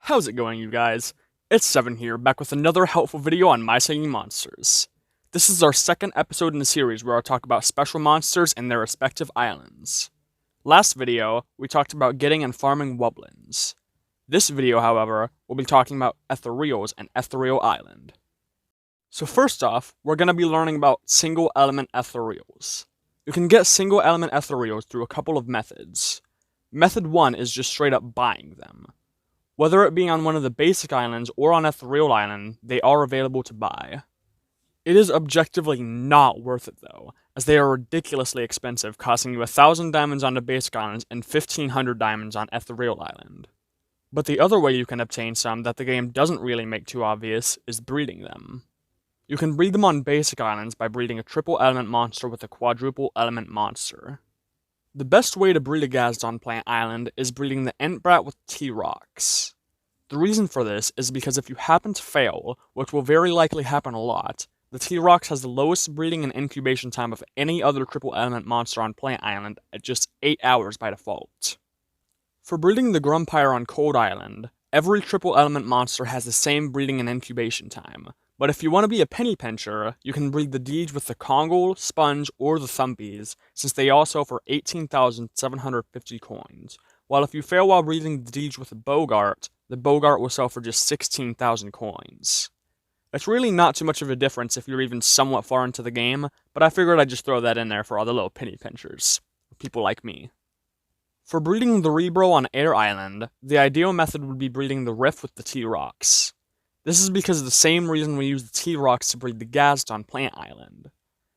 How's it going, you guys? It's Seven here, back with another helpful video on My Singing Monsters. This is our second episode in the series where I talk about special monsters and their respective islands. Last video, we talked about getting and farming Wublins. This video, however, we'll be talking about Ethereals and Ethereal Island. So first off, we're going to be learning about single element Ethereals. You can get single element Ethereals through a couple of methods. Method 1 is just straight up buying them. Whether it be on one of the basic islands or on Ethereal Island, they are available to buy. It is objectively not worth it though, as they are ridiculously expensive, costing you 1,000 diamonds on the basic islands and 1,500 diamonds on Ethereal Island. But the other way you can obtain some that the game doesn't really make too obvious is breeding them. You can breed them on basic islands by breeding a triple element monster with a quadruple element monster. The best way to breed a Gazdan Plant Island is breeding the Entbrat with T-Rox. The reason for this is because if you happen to fail, which will very likely happen a lot, the T-Rox has the lowest breeding and incubation time of any other triple element monster on Plant Island at just 8 hours by default. For breeding the Grumpire on Cold Island, every triple element monster has the same breeding and incubation time, but if you want to be a penny pincher, you can breed the Deej with the Kongol, Sponge, or the Thumpies, since they all sell for 18,750 coins, while if you fail while breeding the Deej with the Bogart will sell for just 16,000 coins. It's really not too much of a difference if you're even somewhat far into the game, but I figured I'd just throw that in there for all the little penny pinchers, people like me. For breeding the Rebro on Air Island, the ideal method would be breeding the Riff with the T-Rox. This is because of the same reason we use the T-Rox to breed the Gazdan Plant Island.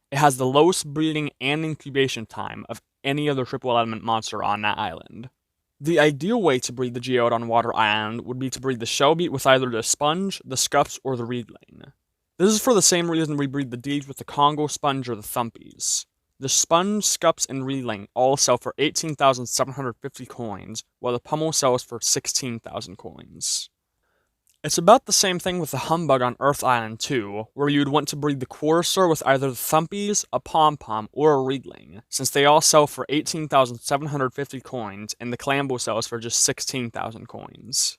It has the lowest breeding and incubation time of any other triple element monster on that island. The ideal way to breed the Geode on Water Island would be to breed the Shellbeat with either the Sponge, the Scups, or the Reedling. This is for the same reason we breed the Deej with the Congo, Sponge, or the Thumpies. The Sponge, Scups, and Reedling all sell for 18,750 coins, while the Pummel sells for 16,000 coins. It's about the same thing with the Humbug on Earth Island too, where you'd want to breed the Quarter with either the Thumpies, a Pom-Pom, or a Reedling, since they all sell for 18,750 coins, and the Clambo sells for just 16,000 coins.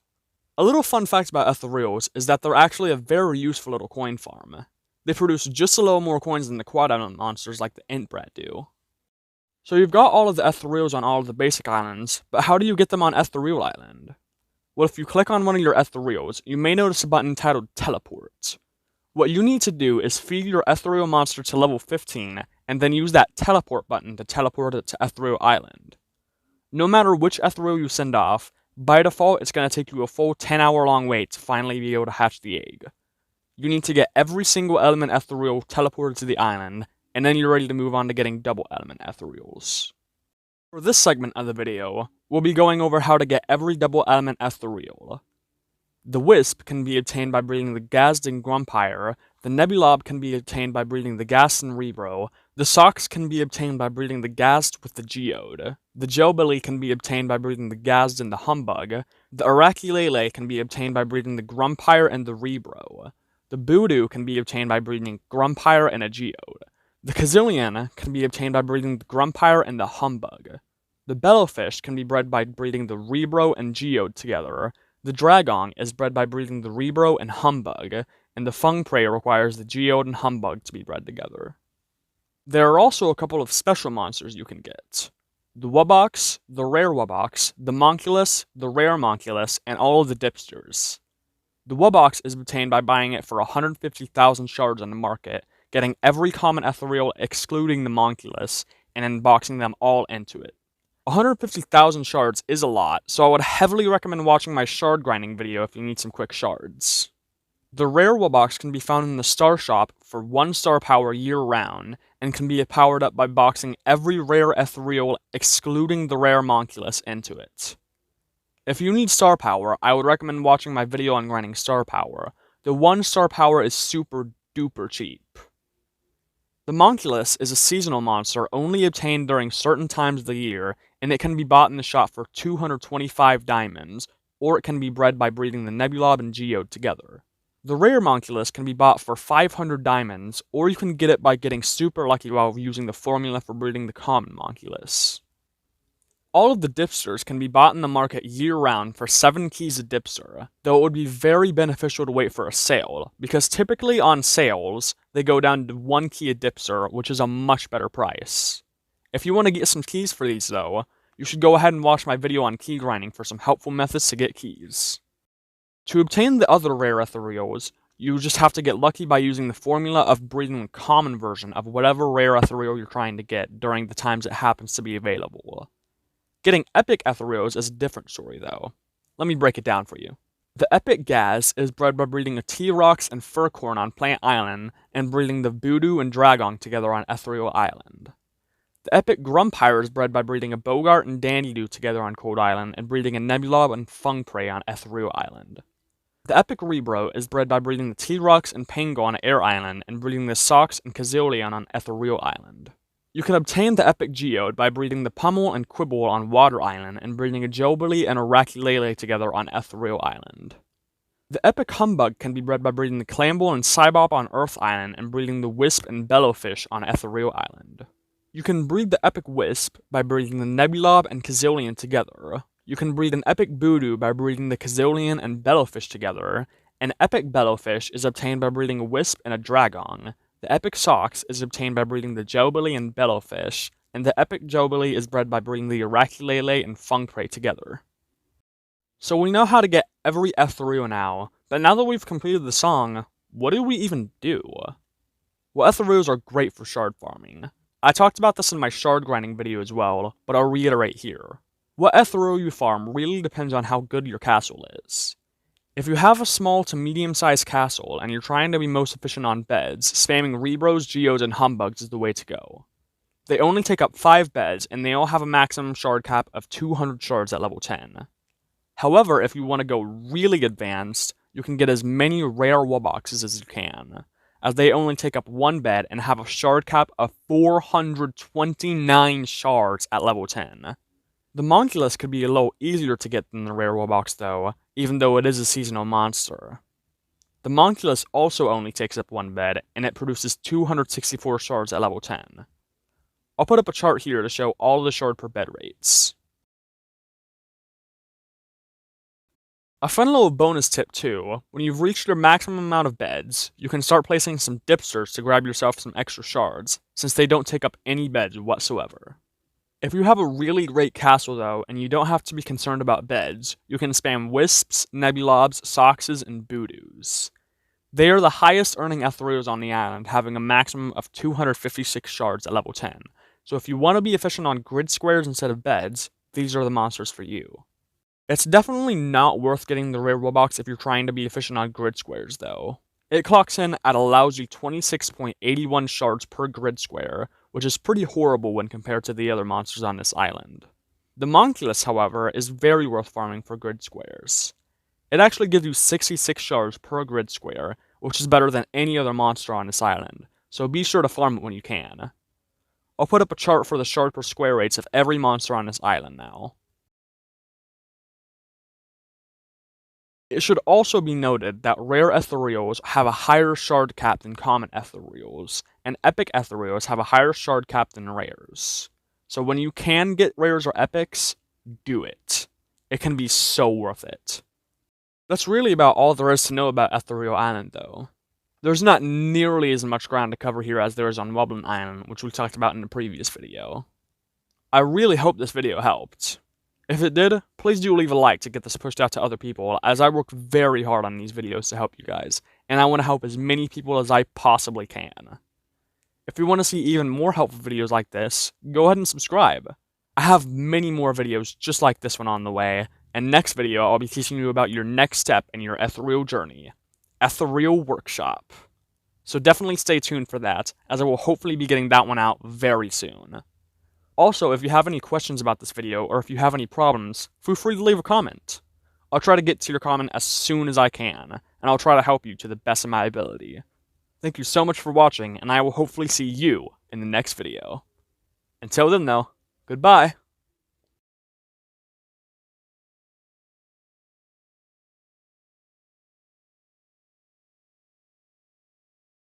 A little fun fact about Ethereals is that they're actually a very useful little coin farm. They produce just a little more coins than the quad element monsters like the Entbrat do. So you've got all of the Ethereals on all of the basic islands, but how do you get them on Ethereal Island? Well, if you click on one of your Ethereals, you may notice a button titled Teleport. What you need to do is feed your Ethereal monster to level 15, and then use that Teleport button to teleport it to Ethereal Island. No matter which Ethereal you send off, by default it's going to take you a full 10-hour long wait to finally be able to hatch the egg. You need to get every single element Ethereal teleported to the island, and then you're ready to move on to getting double element Ethereals. For this segment of the video, we'll be going over how to get every double element Ethereal. The Wisp can be obtained by breeding the Gazdan Grumpire, the Nebulob can be obtained by breeding the Gazdan Rebro, the Sox can be obtained by breeding the Gazd with the Geode, the Jelbilly can be obtained by breeding the Gazd and the Humbug, the Araculele can be obtained by breeding the Grumpire and the Rebro, the Boodoo can be obtained by breeding Grumpire and a Geode. The Kazillion can be obtained by breeding the Grumpire and the Humbug. The Bellowfish can be bred by breeding the Rebro and Geode together. The Dragong is bred by breeding the Rebro and Humbug, and the Fungprey requires the Geode and Humbug to be bred together. There are also a couple of special monsters you can get. The Wubox, the Rare Wubox, the Monculus, the Rare Monculus, and all of the Dipsters. The Wubox is obtained by buying it for 150,000 shards on the market, getting every common Ethereal excluding the Monculus, and then boxing them all into it. 150,000 shards is a lot, so I would heavily recommend watching my shard grinding video if you need some quick shards. The Rare Wubox can be found in the Star Shop for 1 star power year-round, and can be powered up by boxing every rare Ethereal excluding the Rare Monculus into it. If you need star power, I would recommend watching my video on grinding star power. The 1 star power is super duper cheap. The Monculus is a seasonal monster only obtained during certain times of the year, and it can be bought in the shop for 225 diamonds, or it can be bred by breeding the Nebulob and Geode together. The Rare Monculus can be bought for 500 diamonds, or you can get it by getting super lucky while using the formula for breeding the common Monculus. All of the dipsters can be bought in the market year-round for 7 keys a dipster, though it would be very beneficial to wait for a sale, because typically on sales, they go down to 1 key a dipster, which is a much better price. If you want to get some keys for these though, you should go ahead and watch my video on key grinding for some helpful methods to get keys. To obtain the other rare ethereals, you just have to get lucky by using the formula of breeding the common version of whatever rare ethereal you're trying to get during the times it happens to be available. Getting epic ethereals is a different story though. Let me break it down for you. The epic Gaz is bred by breeding a T-Rox and Furcorn on Plant Island and breeding the Voodoo and Dragong together on Ethereal Island. The epic Grumpire is bred by breeding a Bogart and Dandydo together on Cold Island and breeding a Nebulob and Fungprey on Ethereal Island. The epic Rebro is bred by breeding the T-Rox and Pango on Air Island and breeding the Sox and Kazillion on Ethereal Island. You can obtain the epic Geode by breeding the Pummel and Quibble on Water Island and breeding a Jobili and a Rakulele together on Ethereal Island. The epic Humbug can be bred by breeding the Clamble and Cybop on Earth Island and breeding the Wisp and Bellowfish on Ethereal Island. You can breed the epic Wisp by breeding the Nebulob and Kazillion together. You can breed an epic Voodoo by breeding the Kazillion and Bellowfish together. An epic Bellowfish is obtained by breeding a Wisp and a Dragong. The epic Sox is obtained by breeding the Jobili and Bellowfish, and the epic Jobili is bred by breeding the Rakulele and Fungprey together. So we know how to get every ethereal now, but now that we've completed the song, what do we even do? Well, ethereals are great for shard farming. I talked about this in my shard grinding video as well, but I'll reiterate here. What ethereal you farm really depends on how good your castle is. If you have a small to medium-sized castle and you're trying to be most efficient on beds, spamming Rebros, Geodes, and Humbugs is the way to go. They only take up 5 beds, and they all have a maximum shard cap of 200 shards at level 10. However, if you want to go really advanced, you can get as many rare Wubboxes as you can, as they only take up 1 bed and have a shard cap of 429 shards at level 10. The Monculus could be a little easier to get than the rare Wubbox though, even though it is a seasonal monster. The Monculus also only takes up 1 bed, and it produces 264 shards at level 10. I'll put up a chart here to show all the shard per bed rates. A fun little bonus tip too, when you've reached your maximum amount of beds, you can start placing some dipsters to grab yourself some extra shards, since they don't take up any beds whatsoever. If you have a really great castle though, and you don't have to be concerned about beds, you can spam Wisps, Nebulobs, Soxes, and Voodoos. They are the highest earning ethereals on the island, having a maximum of 256 shards at level 10, so if you want to be efficient on grid squares instead of beds, these are the monsters for you. It's definitely not worth getting the rare Wubbox if you're trying to be efficient on grid squares though. It clocks in at a lousy 26.81 shards per grid square, which is pretty horrible when compared to the other monsters on this island. The Monculus, however, is very worth farming for grid squares. It actually gives you 66 shards per grid square, which is better than any other monster on this island, so be sure to farm it when you can. I'll put up a chart for the shard per square rates of every monster on this island now. It should also be noted that rare ethereals have a higher shard cap than common ethereals, and epic ethereals have a higher shard cap than rares. So when you can get rares or epics, do it. It can be so worth it. That's really about all there is to know about Ethereal Island though. There's not nearly as much ground to cover here as there is on Wublin Island, which we talked about in the previous video. I really hope this video helped. If it did, please do leave a like to get this pushed out to other people, as I work very hard on these videos to help you guys, and I want to help as many people as I possibly can. If you want to see even more helpful videos like this, go ahead and subscribe. I have many more videos just like this one on the way, and next video I'll be teaching you about your next step in your ethereal journey, Ethereal Workshop. So definitely stay tuned for that, as I will hopefully be getting that one out very soon. Also, if you have any questions about this video, or if you have any problems, feel free to leave a comment. I'll try to get to your comment as soon as I can, and I'll try to help you to the best of my ability. Thank you so much for watching, and I will hopefully see you in the next video. Until then though, goodbye!